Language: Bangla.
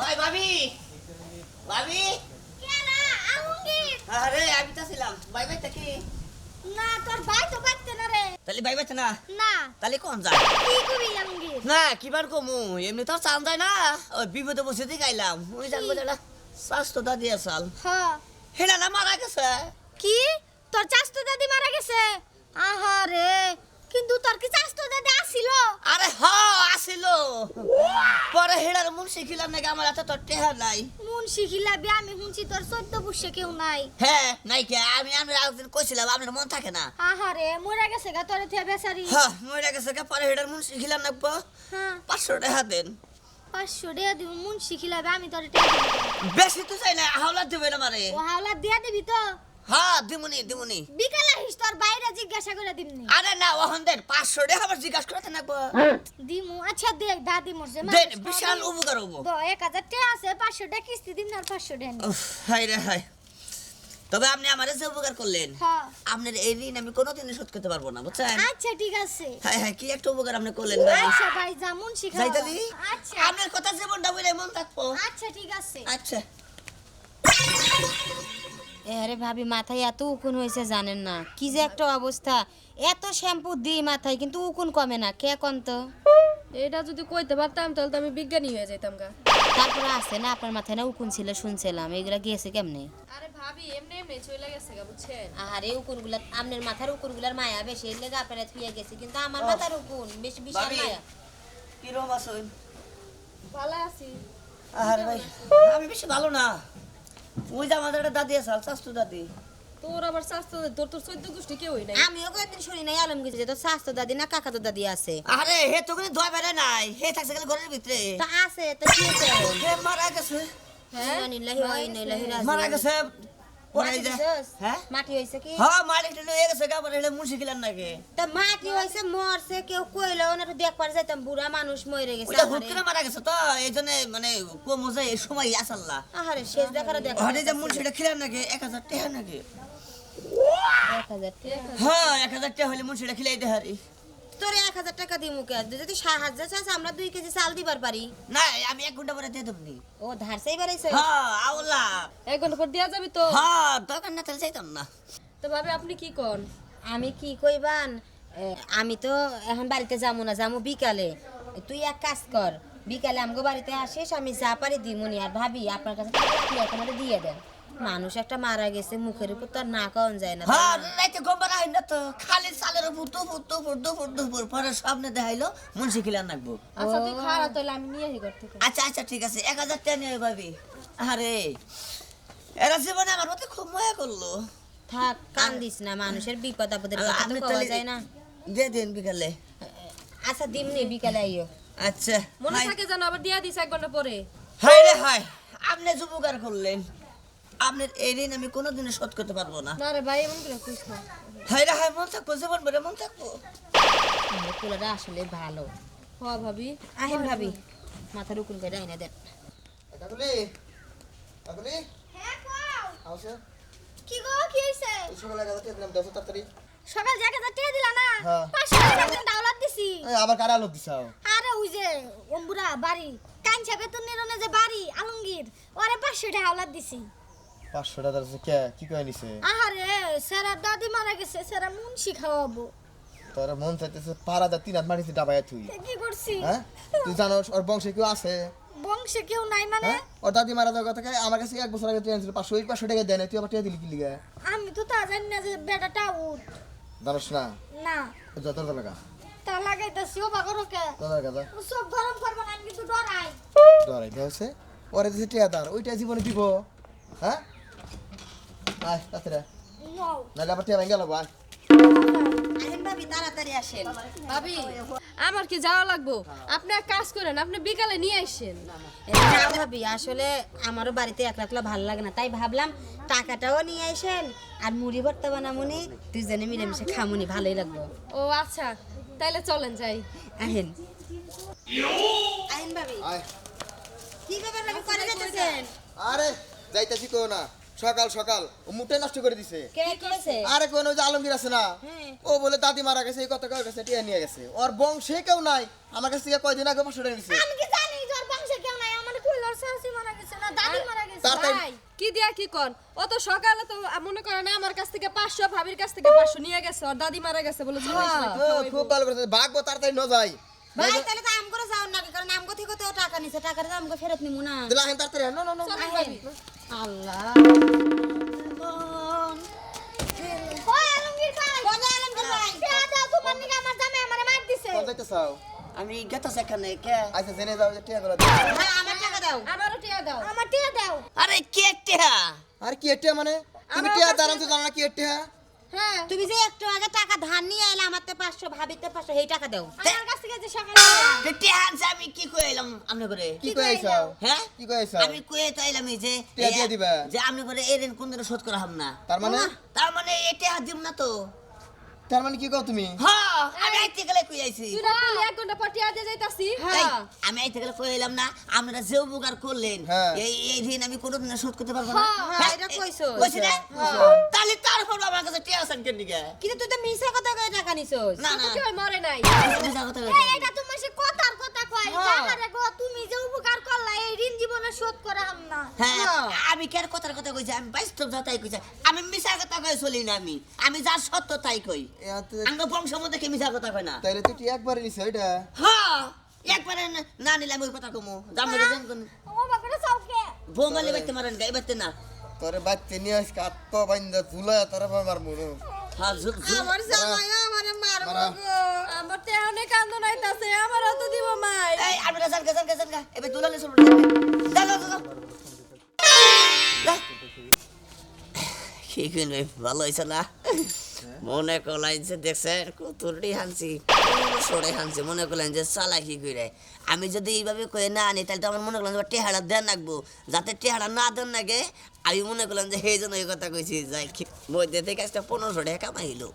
ওই ভাবি ভাবি কেনা আলমগীর আরে আমি তো ছিলাম ভাই ভাই কি না তোর ভাই তো পারতে না রে তাহলে ভাই ভাই না না তাহলে কোন যায় কি কবি আলমগীর না কিবার কমু এমনি তো চান যায় না ওই বিপদে বসে দিয়ে গাইলাম ওই জানবো যেটা স্বাস্থ্য দাদি আসাল হ্যাঁ হেলা না মারা গেছে কি তোর চাচতো দাদি মারা গেছে আহারে কিন্তু তোর কি চাচতো দাদি আসিল আরে হ আসিল পরে হেলার মন শিখিলাম নাকি আমার হাতে তোর টেহা নাই মন শিখিলাবি আমি শুনছি তোর 14 বর্ষে কেউ নাই হ্যাঁ নাই কে আমি একদিন কইছিলাম আপনার মন থাকে না আহারে মরে গেছে গা তোর থে বেচারি হ্যাঁ মরে গেছে কে পরে হেলার মন শিখিলাম নাকবো হ্যাঁ 500 টাকা দেন 500 টাকা দিব মন শিখিলাবি আমি তোর টাকা দিব বেশি তো চাই না হাওলা দেবে না মারে ও হাওলা দিয়া দিবি তো হ্যাঁ দিমুনি বিকালে হিস তোর বাইরে জিজ্ঞাসা করে দিমনি আরে না ওহন দেন 500 টাকা আবার জিজ্ঞাসা করতে নাকবো দিমু আচ্ছা দেখ দাদি মরছে দেন বিশাল উপকার হবো 1000 টাকা আছে 500 টাকা কিস্তি দিন আর 500 টাকা নি উফ, হায় রে হায় তবে আপনি আমারে যে উপকার করলেন হ্যাঁ আপনার এই ঋণ আমি কোনোদিনই শোধ করতে পারবো না বুঝছেন আচ্ছা ঠিক আছে হায় হায় কি একটা উপকার আপনি করলেন ভাই আচ্ছা ভাই জামুন শিখা যাইতালি আচ্ছা আপনার কথা জীবনটা বলে মন থাকবো আচ্ছা ঠিক আছে আচ্ছা আরে ভাবি মাথায় এত উকুন হয়েছে জানেন না কি যে একটা অবস্থা এত শ্যাম্পু দিই মাথায় কিন্তু উকুন কমে না কে কোন তো এটা যদি কইতে পারতাম তাহলে তো আমি বিজ্ঞানী হয়ে যেতাম গা। তারপরে আছে না আপনার মাথায় না উকুন ছিল শুনছিলাম এগুলা গিয়েছে কেমনে আরে ভাবি এমনি এমনি চলে গেছে গা বুঝছেন। আরে উকুনগুলা আপনার মাথার উকুনগুলার মায়া বেশি এর লেগে আপনারা থুয়ে গেছে কিন্তু আমার মাথার উকুন বেশি বিশাল ভাবি মায়া কি রকম আছেন ভালো আছি। আরে ভাই আমি বেশি ভালো না ওই যে আমাদের একটা দাদি আছে শাস্তু দাদি তোর আবার স্বাস্থ্য তোর তোর 14 গোষ্ঠী কেউই নাই। আমিও কয়েকদিন শুনি নাই আলমগীর যে তো স্বাস্থ্য দাদি না কাকা তো দাদি আছে আরে হে তো কোনো দোয়া বেড়ে নাই হে থাকছে গেলে ঘরের ভিতরে তা আছে তো কি হয়েছে হে মারা গেছে হ্যাঁ ইন্নালিল্লাহি ওয়া ইন্না ইলাইহি মারা রাজিউন গেছে পরে মাটি যে দিছস? হ্যাঁ মাটি হয়েছে কি হ্যাঁ মালিক লয়ে গেছে গাবার হেলে মুশি খিলান নাকি তা মাটি হয়েছে মরছে কেউ কইলো না তো দেখবার যাইতাম বুড়া মানুষ মরে গেছে ওটা হুট করে মারা গেছে তো এইজন্য মানে কম যায় এই সময় আসাল্লাহ আহারে শেষ দেখারে দেখা ওখানে যে মুন্সিটা খিলান নাকি 1000 টাকা নাকি 1000 টাকা হ্যাঁ 1000 টাকা হলে মুন্সিটা খিলাই দে হারি তোর 1000 টাকা দিমু কে যদি 7000 চাস আমরা 2 কেজি চাল দিবার পারি না আমি 1 ঘন্টা পরে দিয়ে দেবনি ও ধার চাই বাড়াইছে হ্যাঁ আওলা এক ঘন্টা পর দেয়া যাবে তো। হ্যাঁ দোকান না তাহলে চাইতাম না তো ভাবি আপনি কি কোন? আমি কি কইবান আমি তো এখন বাড়িতে যাবো না যাবো বিকালে তুই এক কাজ কর বিকালে আমগো বাড়িতে আসিস আমি যা পারি দিমুনি আর ভাবি আপনার কাছে আমাদের দিয়ে দেন মানুষ একটা মারা গেছে মুখের উপর তো আর না কন যায় না হ্যাঁ রাইতে গোবর আইন না তো খালি চালের ফুটো পরে সামনে দেখাইলো মুন্সি খিলান নাকবো আচ্ছা তুই খাওয়া তাহলে আমি নিয়ে আসি ঘর থেকে। আচ্ছা আচ্ছা ঠিক আছে 1000 টাকা নিয়ে ভাবি আরে এরা জীবনে আমার মধ্যে খুব মায়া করলো থাক কান্দিস না মানুষের বিপদ আপদের কথা তো আমি কওয়া তাহলে যায় না দিয়ে দিন বিকালে আচ্ছা দিমনি বিকালে আইও আচ্ছা মনে হাই থাকে যেন আবার দিয়া দিস 1 ঘন্টা পরে। হাই রে হাই আপনি যে উপকার করলেন আপনার এই ঋণ আমি কোনোদিনও শোধ করতে পারবো না না রে ভাই এমন করে কইস না। হাই রে হাই মন থাকবো জীবন ভরে মন থাকবো পোলাটা আসলে ভালো হ ভাবি আহেন ভাবি মাথার উকুন করে আইনা দেন কাকুলি কাকুলি হ্যাঁ কও আওছে কি গো কি হইছে এই সকালে গাজাতে দিলাম 10 তাড়াতাড়ি সকাল 1000 টাকা দিলা না হ্যাঁ। 500 টাকা দিন দাওলাত দিছি এই আবার কারা আলো দিছাও আরে ওই যে অম্বুরা বাড়ি কাঞ্চা বেতন নিরনে যে বাড়ি আলমগীর ওরে 500 টাকা হাওলাত দিছি 500 টাকা আছে কে কি কই নিছে আহারে সারা দাদি মারা গেছে সারা মুন্সি খাওয়াবো তোর মন চাইতেছে পারা দা 3 হাত মাটিতে ডাবায়া তুই কি করছি হ্যাঁ তুই জানোস ওর বংশে কেউ আছে বংশে কেউ নাই মানে হ্যাঁ ওর দাদি মারা যাওয়ার কথা আমার কাছে 1 বছর আগে তুই আনছিল 500 টাকা দেয় না তুই আবার টাকা দিলি কি লিগা আমি তো তা জানি না যে বেটাটা উঠ জানোস না না যত লাগা তা লাগাইতাছি ও বাগরকে তোর গাজা সব গরম করবো না আমি কিন্তু ডরাই ডরাই দেওছে ওরে দিছে টাকা দার ওইটা জীবনে দিব হ্যাঁ আয় তাছাড়া নাও নালে আবার টাকা ভেঙে গেল আয় আহেন ভাবি তাড়াতাড়ি আসেন ভাবি আমার কি যাওয়া লাগবো? আপনি এক কাজ করেন আপনি বিকালে নিয়ে আসেন। না ভাবি আসলে আমারও বাড়িতে একলা একলা ভালো লাগে না তাই ভাবলাম টাকাটাও নিয়ে আসেন আর মুড়ি ভর্তা বানামুনি দুজনে মিলেমিশে খামুনি ভালোই লাগবে ও আচ্ছা তাইলে চলেন যাই। আহেন আহেন ভাবি আয় কি ব্যাপার ভাবি করে যেতেছেন আরে যাইতাছি কো না সকাল সকাল ও মুটে নষ্ট করে দিছে কে কইছে আরে কোন ওই যে আলমগীর আছে না হ্যাঁ। ও বলে দাদি মারা গেছে এই কথা কার কাছে টিয়া নিয়ে গেছে ওর বংশে কেউ নাই আমার কাছে থেকে কয়দিন আগে 500 টাকা নিছে আমি কি জানি তোর বংশে কেউ নাই আমার কইলার শাশুড়ি তাড়াতাড়ি ভাই কি দিয়া কি কর অত সকালে তো মনে করে না আমার কাছ থেকে 500 ভাবির কাছ থেকে 500 নিয়ে গেছে আর দাদি মারা গেছে বলে খুব ভালো করেছে ভাগবো তাড়াতাড়ি ন যাই ভাই তাহলে তো আমগো যাও না কারণ আমগো থেকে তো টাকা নিছে টাকাটা তো আমগো ফেরত নিমু না দিলা হেন তাড়াতাড়ি ন ন ন আল্লাহ ওই আলমগীর ভাই কোন আলমগীর ভাই টিয়া দাও তোমার নিকে আমার জামাই আমারে মার দিছে কোন যাইতে চাও আমি গেতাছি এখানে কে আচ্ছা জেনে যাও যে টিয়া করে হ্যাঁ আমার টাকা দাও আমারও টিয়া দাও আমার টিয়া দাও আরে কে টেহা আর কি টিয়া মানে তুমি টিয়া দাঁড়ান তো জানো না কি টিয়া হ্যাঁ তুমি যে একটু আগে টাকা ধার নিয়ে আইলে আমার তো 500 ভাবিতে 500 এই টাকা দাও আমার কাছ থেকে যে সকালে টেহা আনছে আমি কি কইলাম আমনে করে কি কইছাও হ্যাঁ কি কইছাও আমি কয়ে তো আইলাম এই যে টিয়া দিয়ে দিবা। যে আমনে করে এই ঋণ কোন দিন শোধ করা হম না তার মানে তার মানে এই টেহা দিম না তো তার মানে কি কও তুমি হ্যাঁ আমি আইতে গেলে কই আইছি তুই না বলি 1 ঘন্টা পর টিয়া দিয়ে যাইতাছি এই, আমি আইতে গেলে কইলাম না আপনারা যে উপকার করলেন হ্যাঁ। এই ঋণ আমি কোনোদিন শোধ করতে পারবো না হ্যাঁ, এটা কইছো। কইছি না তাহলে তারপর আমার কাছে টিয়া আছেন কেন দিকে কিন্তু তুই তো মিছা কথা কয়ে টাকা নিছস না না কি হয় মরে নাই মিছা কথা এই কইছি। এটা তোমার সে কথার কথা কয় হ্যাঁ। জাহারে গো তুমি যে উপকার করলা এই ঋণ জীবনে শোধ করা হাম না হ্যাঁ আমি কেন কথার কথা কইছি আমি বাস্তব যাতাই কইছি আমি মিছা কথা কই চলি না আমি যা সত্য তাই কই আঙ্গ বংশ মধ্যে কি মিছা কথা কই না তাইলে তুই টিয়া একবারে নিছ এটা হ্যাঁ একবারে না নিলাম ওই কথা কমু জামনে দেন কোন ও বাবারে সাউকে বোমালি বাইতে মারেন গাই বাইতে না তোরে বাচ্চা নিয়ে আস কাত্ত বাইন্দা ঝুলা তোরে মার মুনো হ্যাঁ ঝুল ঝুল আমার জামাই আমারে মারবো মারা। গো আমার টিয়া অনেক কান্দ নাইতাছে আমার অত দিব মাই এই আপনারা জান গা এবে তুলালে চলবে দাও কি কিনবে ভালো হয়েছে না মনে করলেন যে দেখছেন কুতুরটি হানছি সরে হানছি মনে করলেন যে চালাকি করে আমি যদি এইভাবে করে না আনি তাহলে তো আমার মনে করলাম যে টেহারা দেন রাখবো যাতে টেহারা না দেন নাগে আমি মনে করলাম যে সেই জন্য এই কথা কইছি যাই মধ্যে থেকে একটা 1500 টাকা কামাইলো